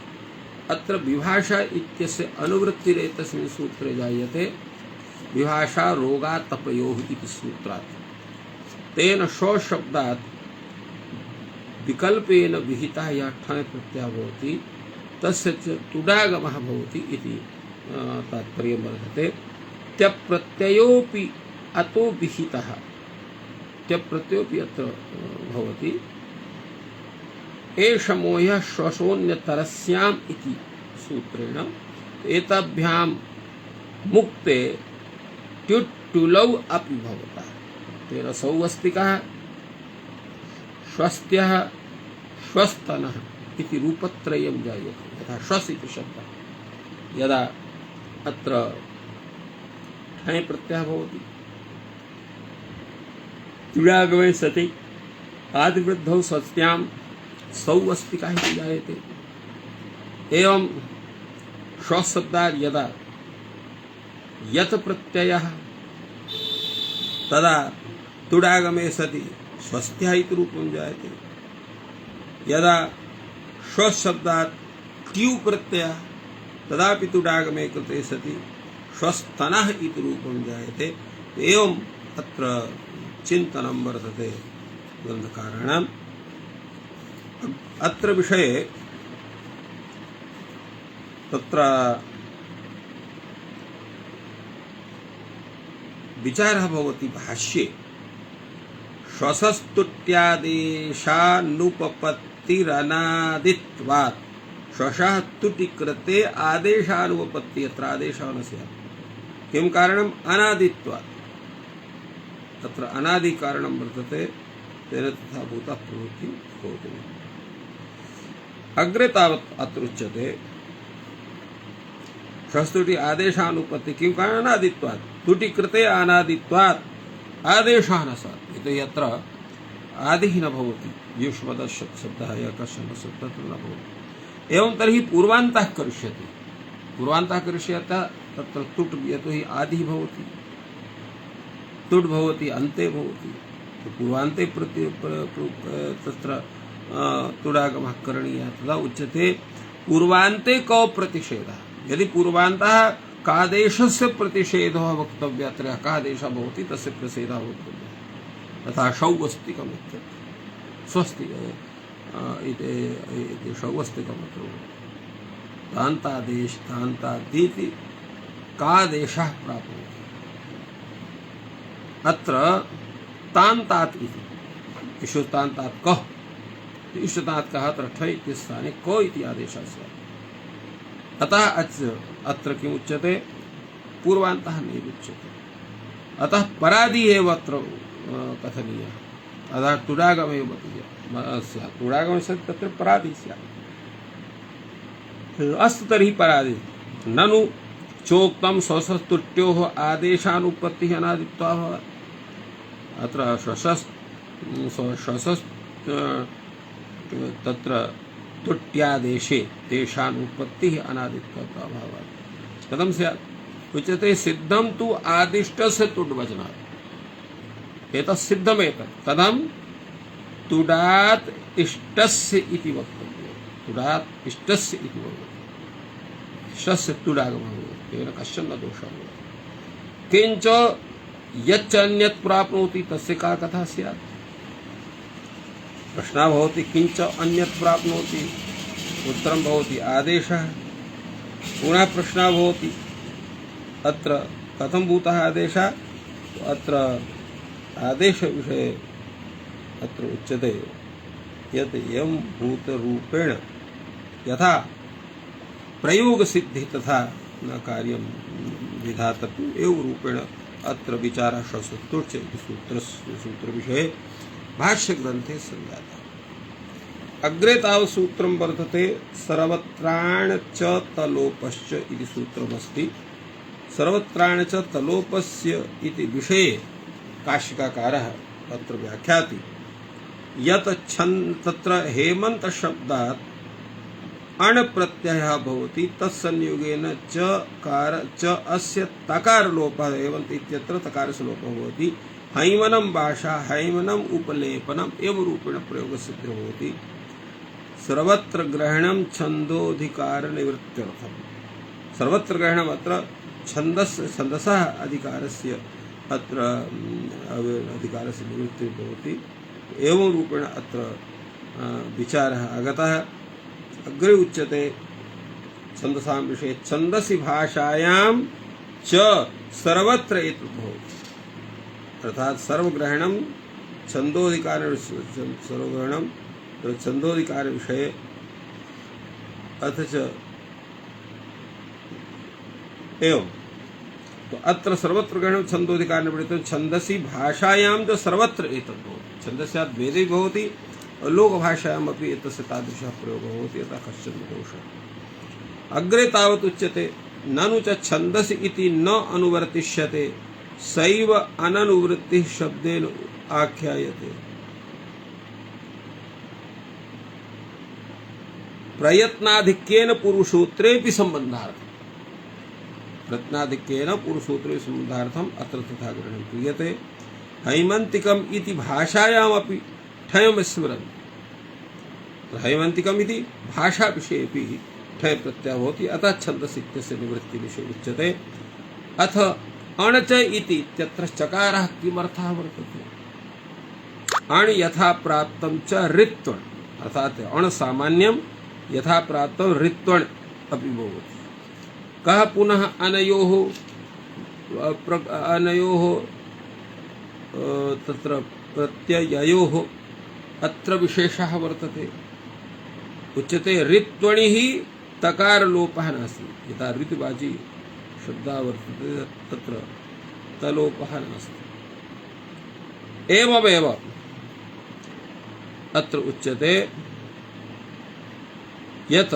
अत्र विभाषा इत्यस्य अनुवृत्तिरेतस्मिन् सूत्रे जायते विभाषा रोगात् तपयोः इति सूत्रात् तेन शो शब्दात् विकल्पेन विहितः यः ठञ् प्रत्ययः भवति तस्य च तुडागमः भवति इति तात्पर्यं वर्तते। त्यप्रत्ययोऽपि अतो विहितः, त्यप्रत्ययोऽपि अत्र भवति। एषमो ह्यः श्वशोऽन्यतरस्याम् इति सूत्रेण एताभ्यां मुक्ते ट्युट्टुलौ अपि भवतः। तेन सौवस्तिकः श्वस्त्यः श्वस्तनः इति रूपत्रयं जायते। यथा श्वस् इति शब्दः यदा अत्र ठञ् प्रत्ययः भवति तुडागमे सति आदिवृद्धौ स्वस्त्यां सौवस्तिकः इति जायते। एवं श्वस् शब्दात् यदा यत् प्रत्ययः तदा तुडागमे सति स्वस्त्यः इति रूपं जायते। यदा श्वस् शब्दात् ट्यू प्रत्ययः तदापि तुडागमे कृते सति श्वस्तनः इति रूपं जायते। एवं अत्र चिन्तनं वर्तते ग्रन्थकाराणाम्। अत्र विषये तत्र विचारः भवति भाष्ये श्वसस्तुट्यादेशानुपपत्तिरनादित्वात् श्वशः तुटि कृते आदेशानुपपत्ति अत्र आदेशः न स्यात्। किं कारणम्? अनादित्वात्। तत्र अनादि कारणं वर्तते, तेन तथा भूता प्रवृत्तिः भवति। अग्रे तावत् अत्र उच्यते श्वस्तुटि आदेशानुपत्ति किं कारणम्? अनादित्वात्। तुटि कृते अनादित्वात् आदेशः न स्यात्। यतोहि अत्र आदिः न भवति, युष्मदशब्दः या कश्चन शब्दः तत्र न भवति। एवं तर्हि पूर्वान्तः करिष्यति। पूर्वान्तः करिष्यत तत्र तुट्, यतोहि आदिः भवति, तुट् भवति, अन्ते भवति। तो पूर्वान्ते तत्र तुडागमः करणीयः। तदा उच्यते पूर्वान्ते कौ प्रतिषेधः। यदि पूर्वान्तः कादेशस्य प्रतिषेधः वक्तव्यः, अत्र कः देशः भवति तस्य प्रतिषेधः वक्तव्यः। तथा शौवस्तिकम् इत्यत्र स्वस्ति इति शौवस्तिकमत्र तान्तादेश तान्तादीति कादेशः प्राप्नोति। अत्र तान्तात् इति इषुतान्तात् कः, इषुतात् कः अत्र ठञ् इति स्थाने को इति आदेशः स्यात्। अतः अत्र किमुच्यते? पूर्वान्तः नैव उच्यते। अतः परादि एव अत्र कथनीयः। अतः तुडागमेव स्यात्। तुडागमे सति तत्र परादि स्यात्। अस्तु तर्हि परादि ननु चोक्तं श्वसस्तुट्योः आदेशानुपत्तिः अनादित्वात् भवति। अत्र श्वसस् तत्र तुट्यादेशे तेषानुपत्तिः अनादित्वात् अभावात्। कथं स्यात्? उच्यते सिद्धं तु आदिष्टस्य तुड्वचनात्। एतत् सिद्धमेतत्। कथं? तुडात् इष्टस्य इति वक्तव्यं। तुडात् इष्टस्य इति भवति। इष्टस्य तुडागमः भवति, तेन कश्चन दोषः भवति। किञ्च यच्च अन्यत् प्राप्नोति तस्य का कथा स्यात्? प्रश्नः भवति किञ्च अन्यत् प्राप्नोति, उत्तरं भवति आदेशः। पुनः प्रश्नः भवति अत्र कथं भूतः आदेशः? अत्र आदेशविषये अत्र उच्यते यत् एवं भूतरूपेण यथा प्रयोगसिद्धिः तथा न कार्यं विधातव्यम् एवं रूपेण अत्र विचारः श्वसस्तुट् इति सूत्रविषये भाष्यग्रन्थे संजातः। अग्रे तावत् सूत्रं वर्तते सर्वत्राण च तलोपश्च इति सूत्रमस्ति। सर्वत्राण च तलोपस्य इति विषये काशिकाकारः तत्र व्याख्याति यत् तत्र हेमन्त शब्दात् अण् प्रत्ययः भवति तत्संयोगेन च अस्य तकार लोपः हेमन्त इत्यत्र तकारस्य लोपः भवति। हैमनं भाषा हैमनम् उपलेपनम् एवं रूपेण प्रयोगसिद्धिः भवति। सर्वत्र ग्रहणं छन्दोधिकार निवृत्त्यर्थम्। सर्वत्र ग्रहणम् अत्र छन्दसः अधिकारस्य अत्र अधिकारस्य निवृत्तिः भवति। एवं रूपेण अत्र विचारः आगतः। अग्रे उच्यते छन्दसां विषये छन्दसि भाषायां च सर्वत्र एतत् भवति। अर्थात सर्वग्रहणं छन्दोधिकार सर्वग्रहणं छन्दोधिकार विषये अथ च एवं तो अत्र सर्वत्र ग्रहणं छन्दोधिकार निवृत्तं छन्दसि भाषायां च सर्वत्र एतत् भवति। छन्दस्यात् भेदे भवति लोकभाषायामपि एतस्य तादृशः प्रयोगः भवति। अतः कश्चन दोषः। अग्रे तावत् उच्यते ननु च छन्दसि इति न अनुवर्तिष्यते सैव अननुवृत्तिः शब्देन आख्यायते। प्रयत्नाधिक्येन पूर्वसूत्रेऽपि सम्बन्धार्थम्। प्रयत्नाधिक्येन पूर्वसूत्रे सम्बन्धार्थम् अत्र तथा ग्रहणं क्रियते। हैमन्तिकम् इति भाषायामपि ठयं स्मरन्। हैमन्तिकम् इति भाषा विषयेऽपि ठय प्रत्ययः भवति। अतः छन्दस् इत्यस्य निवृत्तिविषये उच्यते। अथ अणच इति इत्यत्र चकारः किमर्थः वर्तते? अण् यथा प्राप्तं च ऋत्वण् अर्थात् अण् सामान्यं यथा प्राप्तं ऋत्वण् अपि भवति। कः पुनः अनयोः तत्र प्रत्यययोः अत्र विशेषः वर्तते। उच्यते ऋत्वणिः तकारलोपः नास्ति। यथा ऋतुवाची शब्दः वर्तते तत्र तलोपः नास्ति। एवमेव अत्र उच्यते यत्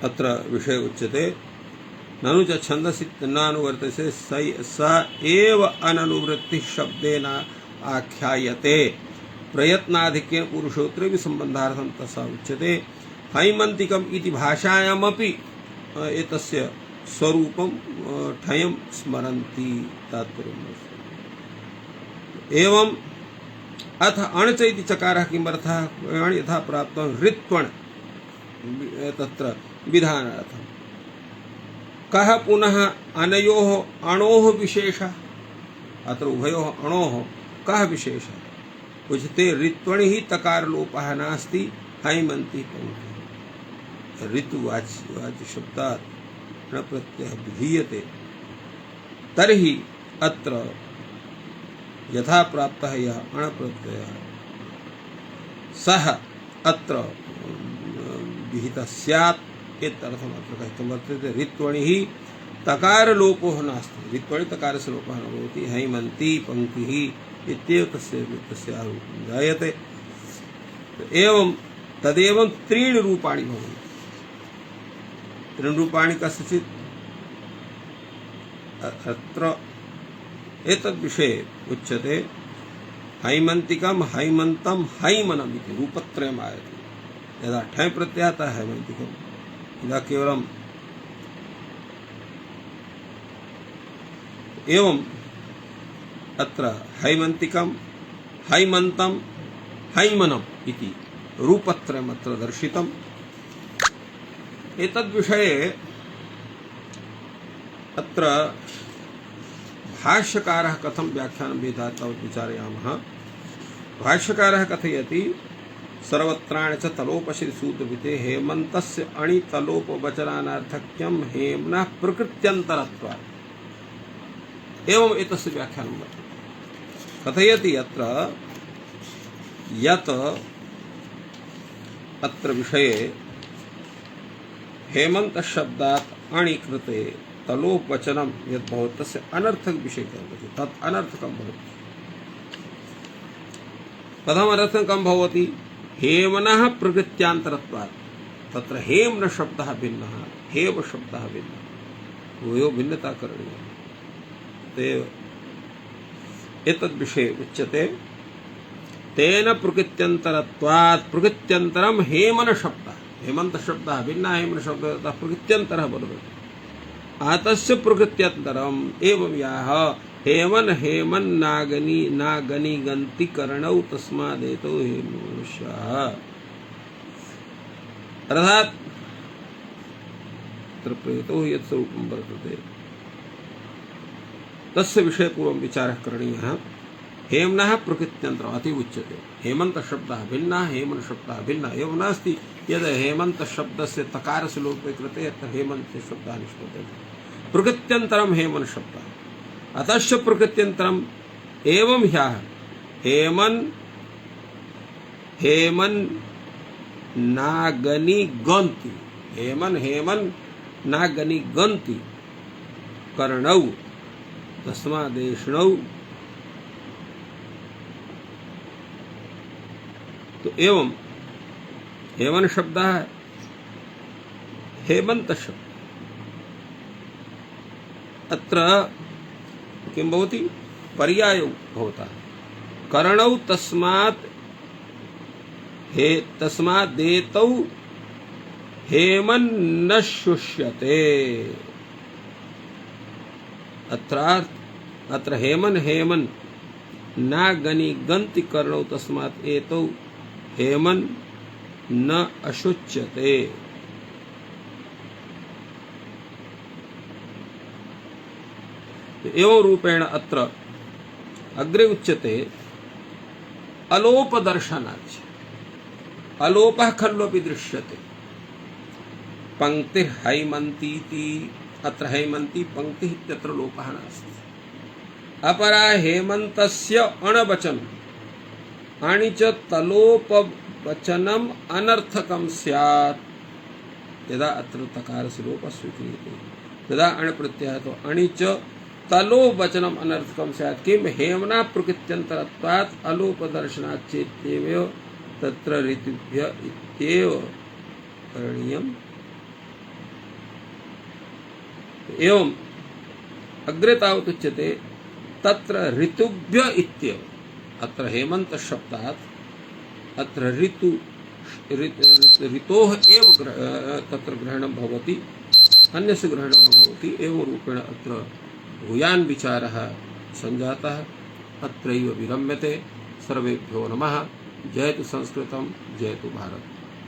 अत्र विषय उच्यते ननु च छन्दसि नानुवर्तते स एव अननुवृत्तिः शब्देन आख्यायते। प्रयत्नाधिक्येन पुरुषोत्तरे सम्बन्धार्थं तथा उच्यते। हैमन्तिकम् इति भाषायामपि एतस्य स्वरूपं ठयं स्मरन्ति तात्पर्यम्। एवम् अथ अण् च इति चकारः किमर्थः? यथा प्राप्तं ऋत्वण् तत्र विधानार्थम्। कः पुनः अनयोः अणोः विशेषः? अत्र उभयोः अणोः कः विशेषः? उच्यते ऋत्वणिः तकारलोपः नास्ति हैमन्ति पंक्तिः। ऋतुवाच्य शब्दात् न प्रत्ययः विधीयते तर्हि अत्र यथा प्राप्तः यः अण् प्रत्ययः सः अत्र विहितः स्यात्। इत्यर्थम् अत्र कथितं वर्तते ऋत्वणिः तकारलोपः नास्ति। ऋत्वणि तकारस्य लोपः न भवति। हैमन्ती पंक्तिः इत्येव तस्य रूपं जायते। एवं तदेवं त्रीणि रूपाणि भवन्ति। त्रीणि रूपाणि कस्यचित् अत्र एतद्विषये उच्यते हैमन्तिकं हैमन्तं हैमनम् इति रूपत्रयम् आयते। यदा ठञ् प्रत्ययः तदा हैमन्तिकम्। यदा केवलम् एवम् अत्र हैमन्तिकं हैमन्तं हैमनम् इति रूपत्रयम् अत्र दर्शितम्। एतद्विषये अत्र भाष्यकारः कथं व्याख्यानं विदधाति तावत् विचारयामः। भाष्यकारः कथयति सर्वत्राणि च तलोपश्रीसूत्रविते हेमन्तस्य अणि तलोपवचनानार्थक्यं हेम्नः प्रकृत्यन्तरत्वात्। एवम् एतस्य व्याख्यानं वर्तते। कथयति अत्र यत् अत्र विषये हेमन्तशब्दात् अणि कृते तलोपवचनं यद् भवति तस्य अनर्थक विषयः भवति। तत् अनर्थकं भवति। कथम् अनर्थकं भवति? हेमनः प्रकृत्यान्तरत्वात्। तत्र हेम्न शब्दः भिन्नः, हेव शब्दः भिन्नः। उभयोः भिन्नता करणीया। एतद्विषये उच्यते तेन प्रकृत्यन्तरत्वात्। प्रकृत्यन्तरं हेमन शब्दः। हेमन्त शब्दः भिन्नः, हेमन शब्दः प्रकृत्यन्तरः वर्तते। आतस्य प्रकृत्यन्तरम् एवं याः हेमन हेमन् नागनी नागनी गन्ति करणौ तस्मादेतो हेमवश्याः। अर्थात प्रेतो यत् स्वरूपं वर्तते तस्य विषय पूर्वं विचारः करणीयः। हेम्नः प्रकृत्यन्तरम् अति उच्यते। हेमंत शब्दः भिन्नः, हेमन शब्दः भिन्नः। एवं नास्ति यद् हेमंत शब्दस्य तकारस्य लोपे कृते यत्र हेमन्त शब्दः निष्पद्यते। प्रकृत्यन्तरं हेमन शब्दः। अतश्च प्रकृत्यन्तरम् एवं ह्यः हेमन हेमन नागनि गन्ति। हेमन हेमन नागनि गन्ति कर्णौ तस्मादेष्णौ। तो एवं हेमन शब्द है हेमंत शब्द। अत्र किं भवति पर्यायो भवता कर्णौ तस्मात् तस्मादेतौ हेमन न शुष्यते। अत्र हेमन हेमन नागनि गन्ति कर्णौ तस्मात् एतौ हेमन न अशुच्यते। एवं रूपेण अत्र अग्रे उच्यते अलोप दर्शनाच्च। अलोपः खल्वपि दृश्यते। पंक्तिः हैमन्तीति। अत्र हैमन्ती पंक्तिः इत्यत्र लोपः नास्ति। अपरा हेमन्तस्य अणवचनम् आणि च तलोपवचनम् अनर्थकं स्यात्। यदा अत्र तकारस्य लोपः स्वीक्रियते तदा अण् प्रत्ययः तो अनि च तलोपवचनम् अनर्थकं स्यात्। किं हेमना प्रकृत्यन्तरत्वात् अलोपदर्शनात् चेत्येव तत्र ऋतुभ्य इत्येव करणीयम्। एवं अग्रे तावत् उच्यते तत्र ऋतुभ्य इत्येव। अत्र हेमंत शब्दात् अत्र ऋतोः एव तत्र ग्रहणं भवति, अन्यस्य ग्रहणं न भवति। एवं रूपेण अत्र भूयान् विचारः सञ्जातः। अत्रैव विरम्यते। सर्वेभ्यो नमः। जयतु संस्कृतं, जयतु भारत।